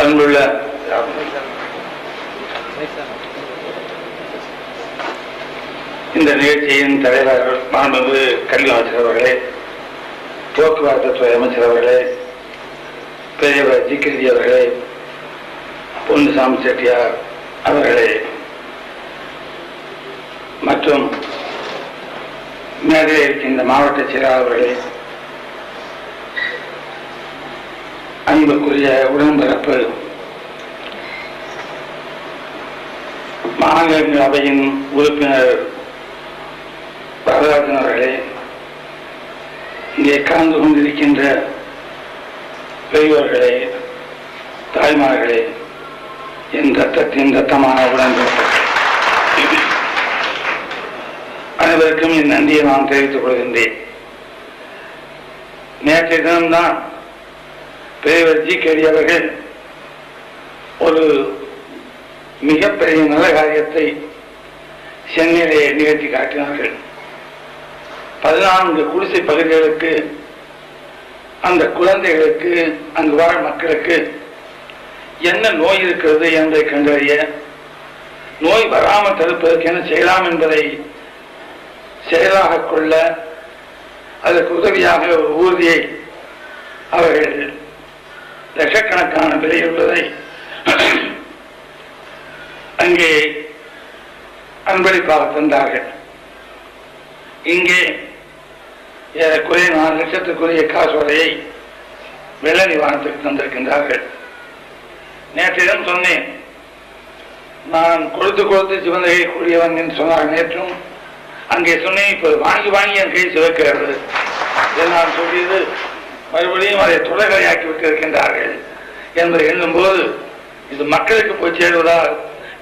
அன்புள்ள இந்த நிகழ்ச்சியின் தலைவர் மாண்புமிகு கல்வி அமைச்சர் அவர்களே, போக்குவரத்து துறை அமைச்சர் அவர்களே, பெரியவர் ஜிகிரி அவர்களே, பொன்னுசாமி செட்டியார் அவர்களே மற்றும் மேலே இருக்கின்ற மாவட்ட செயலாளர் அவர்களே, அன்புக்குரிய உடன்பிறப்பு மாநிலங்களவையின் உறுப்பினர் வரதராஜன் அவர்களே, இங்கே கலந்து கொண்டிருக்கின்ற பெரியவர்களே, தாய்மார்களே, என் ரத்தத்தின் ரத்தமான உடன்பிறப்பு அனைவருக்கும் என் நன்றியை நான் தெரிவித்துக் கொள்கின்றேன். நேற்றைய தினம்தான் பெரியவர் ஜிகிரி அவர்கள் ஒரு மிகப்பெரிய நல்ல காரியத்தை சென்னையிலே நிகழ்த்தி காட்டினார்கள். 14 குடிசை பகுதிகளுக்கு அந்த குழந்தைகளுக்கு அங்கு வாழ் மக்களுக்கு என்ன நோய் இருக்கிறது என்பதை கண்டறிய, நோய் வராமல் தடுப்பதற்கு என்ன செய்யலாம் என்பதை செயலாக கொள்ள அதற்கு உதவியாக ஒரு ஊர்தியை அவர்கள் லட்சக்கணக்கான விலையுள்ளதை அங்கே அன்பளிப்பாக தந்தார்கள். இங்கே ஏறக்குறைய 4 லட்சத்துக்குரிய காசோலையை வெள்ள நிவாரணத்துக்கு தந்திருக்கின்றார்கள். நேற்றிடம் சொன்னேன், நான் கொடுத்து சிவந்தகை கூடியவன் என்று சொன்னார். நேற்றும் அங்கே சொன்னேன், இப்போ வாங்கி என் கை சிவக்கிறது. நான் சொல்லியது மறுபடியும் அதை தொடர்கரையாக்கி விட்டிருக்கின்றார்கள் என்பதை எண்ணும்போது இது மக்களுக்கு போய் சேருவதால்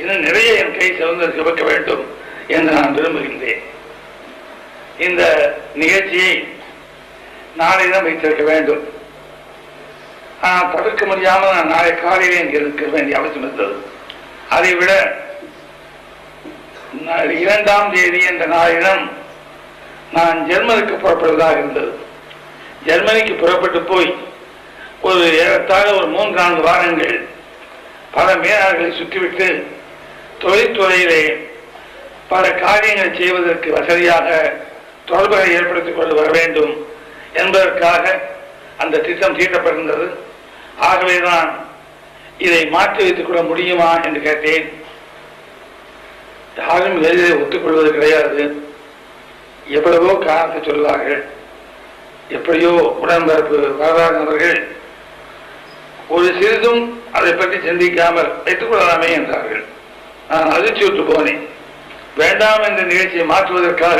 இன்னும் நிறைய என் கை சிவக்க வேண்டும் என்று நான் விரும்புகின்றேன். இந்த நிகழ்ச்சியை நாளையிடம் வைத்திருக்க வேண்டும். ஆனால் தவிர்க்க முடியாமல் நான் நாளை காலையிலே இங்கே இருக்க வேண்டிய அவசியம் இருந்தது. அதைவிட 2ஆம் தேதி என்ற நாளிடம் நான் ஜெர்மனிக்கு புறப்படுவதாக இருந்தது. ஜெர்மனிக்கு புறப்பட்டு போய் ஒரு ஏறத்தாழ ஒரு 3-4 வாரங்கள் பல மேலாளர்களை சுற்றிவிட்டு தொழில்துறையிலே பல காரியங்களை செய்வதற்கு வசதியாக தொடர்புகளை ஏற்படுத்திக் கொண்டு வர வேண்டும் என்பதற்காக அந்த திட்டம் தீட்டப்பட்டிருந்தது. ஆகவேதான் இதை மாற்றி வைத்துக் கொள்ள முடியுமா என்று கேட்டேன். யாரும் எளிதில் ஒத்துக்கொள்வது கிடையாது. எவ்வளவோ காரணத்தை சொல்வார்கள். எப்படியோ உடன்பிறப்பு வரலாறு அவர்கள் ஒரு சிறிதும் அதை பற்றி சிந்திக்காமல் வைத்துக் கொள்ளலாமே என்றார்கள். நான் அதிர்ச்சியுற்று போனேன். வேண்டாம் என்ற நிகழ்ச்சியை மாற்றுவதற்காக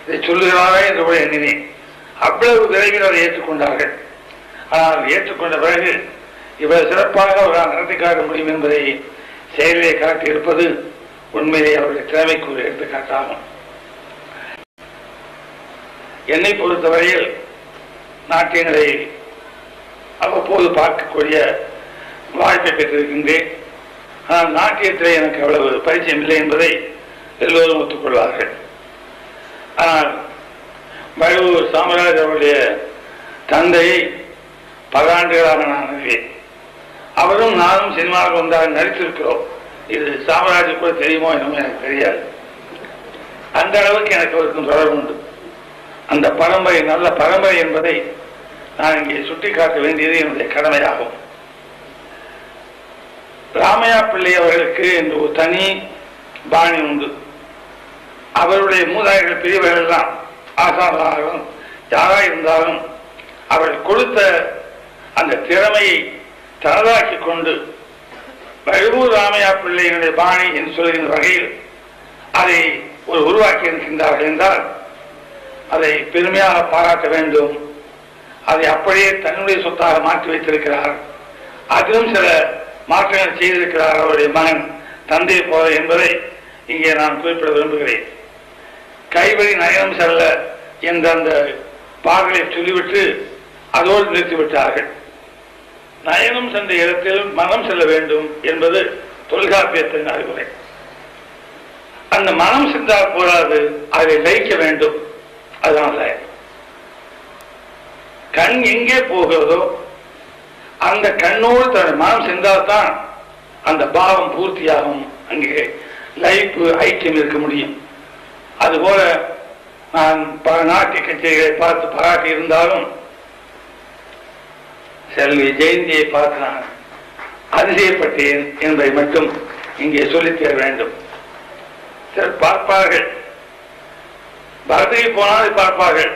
இதை சொல்லுகிறாரா என்று கூட எண்ணினேன். அவ்வளவு விரைவில் அதை ஏற்றுக்கொண்டார்கள். ஆனால் ஏற்றுக்கொண்ட பிறகு இவர் சிறப்பாக அவரால் நடத்தி காட்ட முடியும் என்பதை செயலிலே காட்டியிருப்பது உண்மையிலே அவருடைய திறமைக்கு ஒரு எடுத்துக்காட்டாகும். என்னை பொறுத்தவரையில் நாட்டியங்களை அவ்வப்போது பார்க்கக்கூடிய வாய்ப்பை பெற்றிருக்கின்றேன். ஆனால் நாட்டியத்திலே எனக்கு அவ்வளவு பரிச்சயம் இல்லை என்பதை எல்லோரும் ஒத்துக்கொள்வார்கள். ஆனால் வழுவூர் சாமராஜ் அவருடைய தந்தையை பல ஆண்டுகளாக நான் அறிவேன். அவரும் நானும் சினிமாவில் வந்தாக நடித்திருக்கிறோம். இது சாமராஜ் கூட தெரியுமோ என்னமோ எனக்கு தெரியாது. அந்த அளவுக்கு எனக்கு அவருக்கும் தொடர்பு உண்டு. அந்த பரம்பரை நல்ல பரம்பரை என்பதை நான் இங்கே சுட்டிக்காட்ட வேண்டியது என்னுடைய கடமையாகும். ராமையா பிள்ளை அவர்களுக்கு என்று ஒரு தனி பாணி உண்டு. அவருடைய மூதாதைகள் பெரியவர்கள் எல்லாம் ஆசானாலும் யாராக இருந்தாலும் அவர்கள் கொடுத்த அந்த திறமையை தனதாக்கி கொண்டு வழுவூர் ராமையா பிள்ளையினுடைய பாணி என்று சொல்கின்ற வகையில் அதை ஒரு உருவாக்கி இருக்கின்றார்கள் என்றால் அதை பெருமையாக பாராட்ட வேண்டும். அதை அப்படியே தன்னுடைய சொத்தாக மாற்றி வைத்திருக்கிறார். அதிலும் சில மாற்றங்கள் செய்திருக்கிறார் அவருடைய மகன் தந்தை போல என்பதை இங்கே நான் குறிப்பிட விரும்புகிறேன். கைவழி நயனம் செல்ல என்ற அந்த பாடலை சொல்லிவிட்டு அதோடு நிறுத்திவிட்டார்கள். நயனம் சென்ற இடத்தில் மனம் செல்ல வேண்டும் என்பது தொல்காப்பியத்தின் அறிவுரை. அந்த மனம் சென்றால் போராது, அதை லயிக்க வேண்டும். அதனால கண் எங்கே போகிறதோ அந்த கண்ணோடு தன்னுடைய மனம் சென்றால்தான் அந்த பாவம் பூர்த்தியாகும், அங்கே லைஃப் ஐக்கியம் இருக்க முடியும். அதுபோல நான் பல நாட்டிய கச்சேரிகளை பார்த்து பாராட்டி இருந்தாலும் செல்வி ஜெயந்தியை பார்த்து நான் அதிசயப்பட்டேன் என்பதை மட்டும் இங்கே சொல்லித் தர வேண்டும். சிலர் பார்ப்பார்கள், பரதகை போனால் பார்ப்பார்கள்,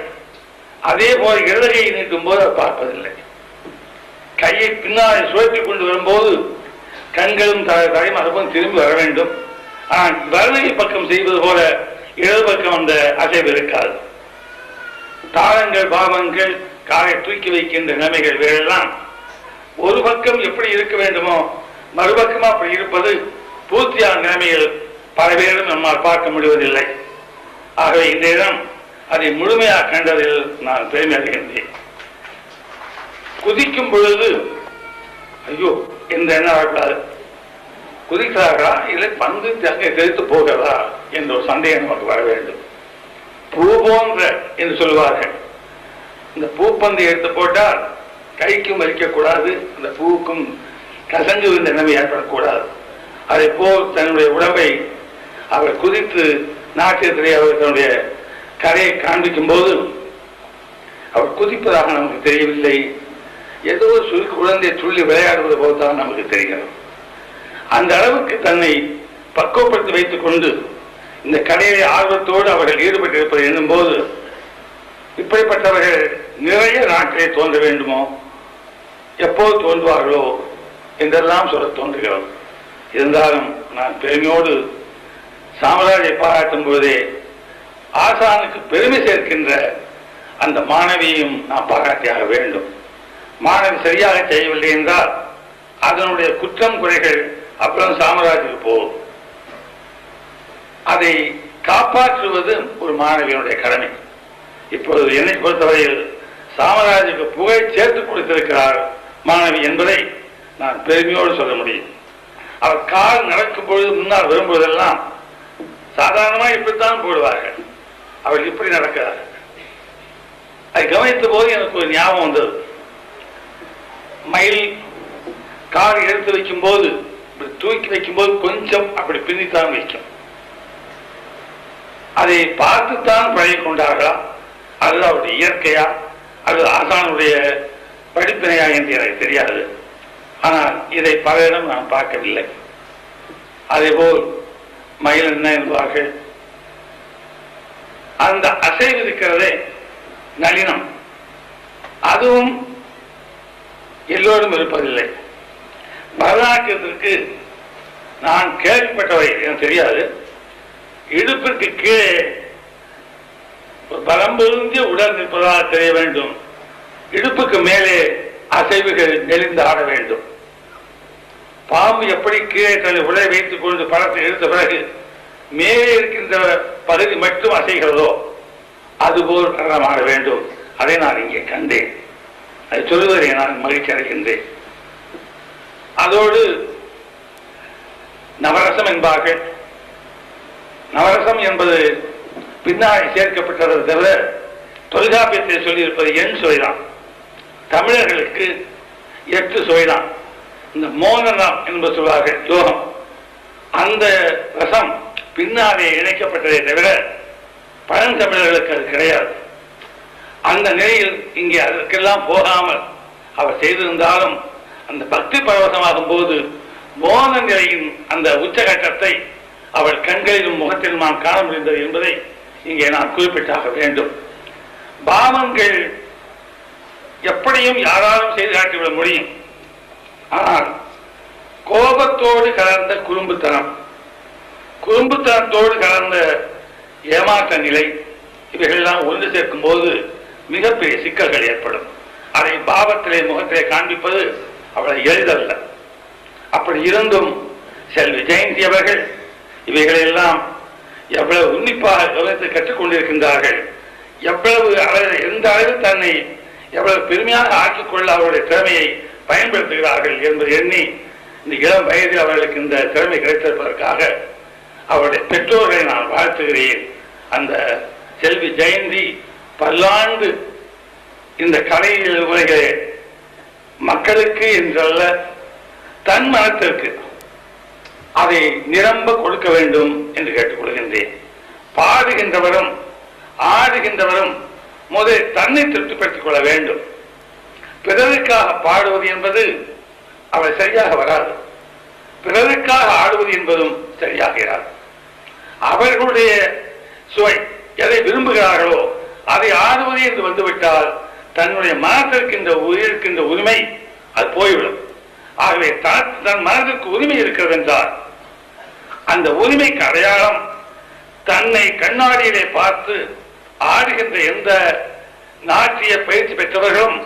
அதே போல இடதுகையை நீட்டும் போது அதை பார்ப்பதில்லை. கையை பின்னால் சுழற்றிக் கொண்டு வரும்போது கண்களும் தலையும் அதுபோல் திரும்பி வர வேண்டும். ஆனால் வலது பக்கம் செய்வது போல இடது பக்கம் அந்த அசைவு இருக்காது. தாளங்கள் பாவங்கள் காலை தூக்கி வைக்கின்ற நிலைமைகள் வேறெல்லாம் ஒரு பக்கம் எப்படி இருக்க வேண்டுமோ மறுபக்கமா அப்படி இருப்பது பூர்த்தியான நிலைமைகள் பல பேரும் நம்மால் பார்க்க முடிவதில்லை. ஆகவே இந்த இடம் அதை முழுமையாக கண்டதில் நான் பெருமை அடைகின்றேன். குதிக்கும் பொழுது ஐயோ என்ற எண்ணம் வரக்கூடாது. குதிக்கிறார்களா இல்லை பந்து அங்கே தெரித்து போகிறதா என்ற ஒரு சந்தேகம் நமக்கு வர வேண்டும். பூ போன்ற என்று சொல்வார்கள். இந்த பூப்பந்து எடுத்து போட்டால் கைக்கும் வலிக்கக்கூடாது, அந்த பூவுக்கும் கசங்கு இந்த நிலைமை ஏற்படக்கூடாது. அதை போல் தன்னுடைய உடம்பை அவர் குதித்து நாட்டியத்திலே அவர் தன்னுடைய கரையை காண்பிக்கும் போது அவர் குதிப்பதாக நமக்கு தெரியவில்லை. ஏதோ குழந்தை துள்ளி விளையாடுவது போல் தான் நமக்கு தெரிகிறது. அந்த அளவுக்கு தன்னை பக்குவப்படுத்தி வைத்துக் கொண்டு இந்த கலையை ஆர்வத்தோடு அவர்கள் ஈடுபட்டிருப்பதை எண்ணும் போது இப்படிப்பட்டவர்கள் நிறைய நாட்டிலே தோன்ற வேண்டுமோ, எப்போது தோன்றுவார்களோ என்றெல்லாம் சொல்ல தோன்றுகிறது. இருந்தாலும் நான் பெருமையோடு சாமராஜை பாராட்டும் பொழுதே ஆசானுக்கு பெருமை சேர்க்கின்ற அந்த மாணவியையும் நாம் பாராட்டியாக வேண்டும். மாணவி சரியாக செய்யவில்லை என்றால் அதனுடைய குற்றம் குறைகள் அப்புறம் சாமராஜுக்கு போகும். அதை காப்பாற்றுவது ஒரு மாணவியனுடைய கடமை. இப்பொழுது என்னை பொறுத்தவரையில் சாமராஜுக்கு புகை சேர்த்து கொடுத்திருக்கிறார் மாணவி என்பதை நான் பெருமையோடு சொல்ல முடியும். அவர் கால் நடக்கும் பொழுது முன்னால் வரும்போதெல்லாம் சாதாரணமாக இப்படித்தான் போடுவார்கள், அவள் இப்படி நடக்கிறார். அதை கவனித்த போது எனக்கு ஒரு ஞாபகம் வந்தது. மயில் கால் எடுத்து வைக்கும் போது தூக்கி வைக்கும் போது கொஞ்சம் அப்படி பின்னித்தான் வைக்கும். அதை பார்த்துத்தான் பழகி கொண்டார்களா அல்லது அவருடைய இயற்கையா அல்லது ஆசானுடைய படிப்பினையா என்று எனக்கு தெரியாது. ஆனால் இதை பலரிடம் நான் பார்க்கவில்லை. அதேபோல் மயில் என்ன என்பார்கள், அந்த அசைவு இருக்கிறதே நளினம், அதுவும் எல்லோரும் இருப்பதில்லை. பரதநாட்டியத்திற்கு நான் கேள்விப்பட்டவை எனக்கு தெரியாது, இடுப்பிற்கு கீழே பரம்பொருந்திய உடல் நிற்பதாக தெரிய வேண்டும், இடுப்புக்கு மேலே அசைவுகள் நெளிந்து ஆட வேண்டும். பாம்பு எப்படி கீழே தன்னை உடலை வைத்துக் கொண்டு படத்தை எடுத்த பிறகு மேலே இருக்கின்ற பகுதி மட்டும் அசைகிறதோ அதுபோல் நடனமாட வேண்டும். அதை நான் இங்கே கண்டேன். அதை சொல்வதை நான் மகிழ்ச்சி அடைகின்றேன். அதோடு நவரசம் என்பார்கள். நவரசம் என்பது பின்னாடி சேர்க்கப்பட்டதை தவிர தொல்காப்பியத்தை சொல்லியிருப்பது எண் சுவைதான். தமிழர்களுக்கு 8 சுவைதான். இந்த மோகனம் என்பது சொல்வார்கள் யோகம், அந்த ரசம் பின்னாலே இணைக்கப்பட்டதை தவிர பழந்தமிழர்களுக்கு அது கிடையாது. அந்த நிலையில் இங்கே அதற்கெல்லாம் போகாமல் அவர் செய்திருந்தாலும் அந்த பக்தி பரவசமாகும் போது மோன நிலையின் அந்த உச்சகட்டத்தை அவள் கண்களிலும் முகத்திலும் நாம் காண முடிந்தது என்பதை இங்கே நான் குறிப்பிட்டாக வேண்டும். பாவங்கள் எப்படியும் யாராலும் செய்து காட்டிவிட முடியும். ஆனால் கோபத்தோடு கலர்ந்த குறும்புத்தனம், குறும்புத்தனத்தோடு கலர்ந்த ஏமாற்ற நிலை, இவைகளெல்லாம் ஒன்று சேர்க்கும் போது மிகப்பெரிய சிக்கல்கள் ஏற்படும். அதை பாவத்திலே முகத்திலே காண்பிப்பது அவளை எளிதல்ல. அப்படி இருந்தும் செல்வி ஜெயந்தி அவர்கள் இவைகளெல்லாம் எவ்வளவு உன்னிப்பாக கவனித்து கற்றுக்கொண்டிருக்கின்றார்கள், எவ்வளவு எந்த அளவில் தன்னை எவ்வளவு பெருமையாக ஆக்கிக் கொள்ள அவருடைய திறமையை பயன்படுத்துகிறார்கள் என்பதை எண்ணி இந்த இளம் வயதில் அவர்களுக்கு இந்த திறமை கிடைத்திருப்பதற்காக அவருடைய பெற்றோர்களை நான் வாழ்த்துகிறேன். அந்த செல்வி ஜெயந்தி பல்லாண்டு இந்த கலையில் உலகிலே மக்களுக்கு என்றல்ல, தன் மனத்திற்கு அதை நிரம்ப கொடுக்க வேண்டும் என்று கேட்டுக்கொள்கின்றேன். பாடுகின்றவரும் ஆடுகின்றவரும் முதலில் தன்னை திருப்திப்படுத்திக் கொள்ள வேண்டும். பிறருக்காக பாடுவது என்பது அவர் சரியாக வராது. பிறருக்காக ஆடுவது என்பதும் சரியாக இராது. அவர்களுடைய சுவை எதை விரும்புகிறார்களோ அதை ஆடுவது என்று வந்துவிட்டால் தன்னுடைய மனத்திற்கின்ற உயிருக்கின்ற உரிமை அது போய்விடும். ஆகவே தன் மனதிற்கு உரிமை இருக்கிறது என்றால் அந்த உரிமைக்கு அடையாளம் தன்னை கண்ணாடியிலே பார்த்து ஆடுகின்ற எந்த நாட்டிய பயிற்சி பெற்றவர்களும்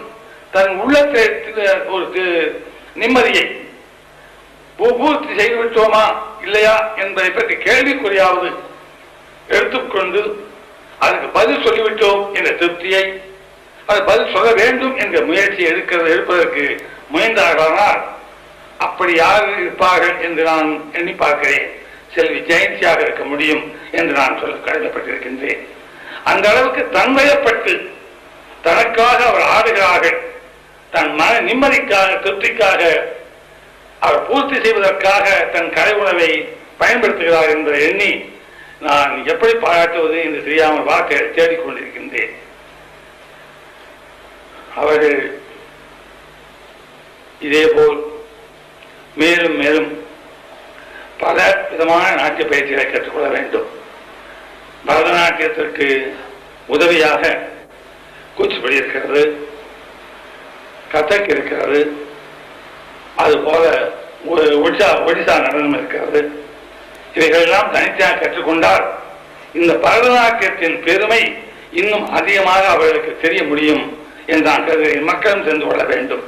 தன் உள்ளத்தை ஒரு நிம்மதியை பூர்த்தி செய்துவிட்டோமா இல்லையா என்பதை பற்றி கேள்விக்குறியாவது எடுத்துக்கொண்டு அதுக்கு பதில் சொல்லிவிட்டோம் என்ற திருப்தியை, அது பதில் சொல்ல வேண்டும் என்ற முயற்சி எடுப்பதற்கு முயன்றார்களானால் அப்படி யார் இருப்பார்கள் என்று நான் எண்ணி பார்க்கிறேன். செல்வி ஜெயந்தியாக இருக்க முடியும் என்று நான் சொல்ல கடமைப்பட்டிருக்கின்றேன். அந்த அளவுக்கு தன்வயப்பட்டு தனக்காக அவர் ஆடுகிறார்கள், தன் மன நிம்மதிக்காக திருப்திக்காக அவர் பூர்த்தி செய்வதற்காக தன் கலை உணவை பயன்படுத்துகிறார் என்பதை எண்ணி நான் எப்படி பாராட்டுவது என்று தெரியாமல் வார்த்தை தேடிக்கொண்டிருக்கின்றேன். அவர்கள் இதேபோல் மேலும் மேலும் பல விதமான நாட்டிய பயிற்சிகளை கற்றுக்கொள்ள வேண்டும். பரதநாட்டியத்திற்கு உதவியாக கூச்சிப்படி இருக்கிறது, கதக் இருக்கிறது, அதுபோல ஒடிசா நடனம் இருக்கிறது. இவைகளெல்லாம் தனித்தனியாக கற்றுக்கொண்டால் இந்த பரதநாட்டியத்தின் பெருமை இன்னும் அதிகமாக அவர்களுக்கு தெரிய முடியும் என்று நான் கருதுகிறேன். மக்களும் தெரிந்து கொள்ள வேண்டும்.